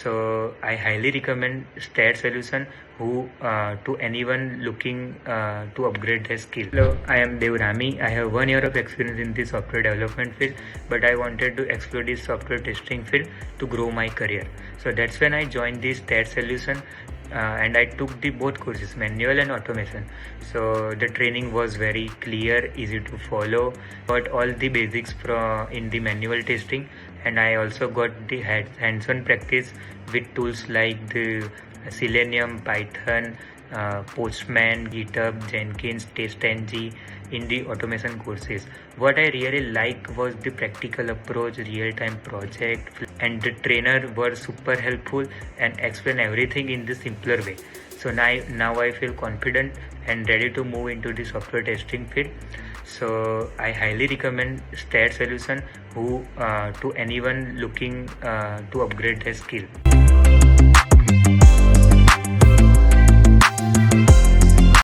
So I highly recommend STAD Solution to anyone looking to upgrade their skill. Hello, I am Dev Rami. I have 1 year of experience in the software development field, but I wanted to explore this software testing field to grow my career. So that's when I joined the STAD Solution. And I took the both courses, manual and automation. So the training was very clear, easy to follow. Got all the basics in the manual testing, and I also got the hands-on practice with tools like the Selenium, Python, Postman, GitHub, Jenkins, TestNG in the automation courses. What I really like was the practical approach, real-time project, and the trainer were super helpful and explain everything in the simpler way. So now I feel confident and ready to move into the software testing field. So I highly recommend STAD Solution to anyone looking to upgrade their skill.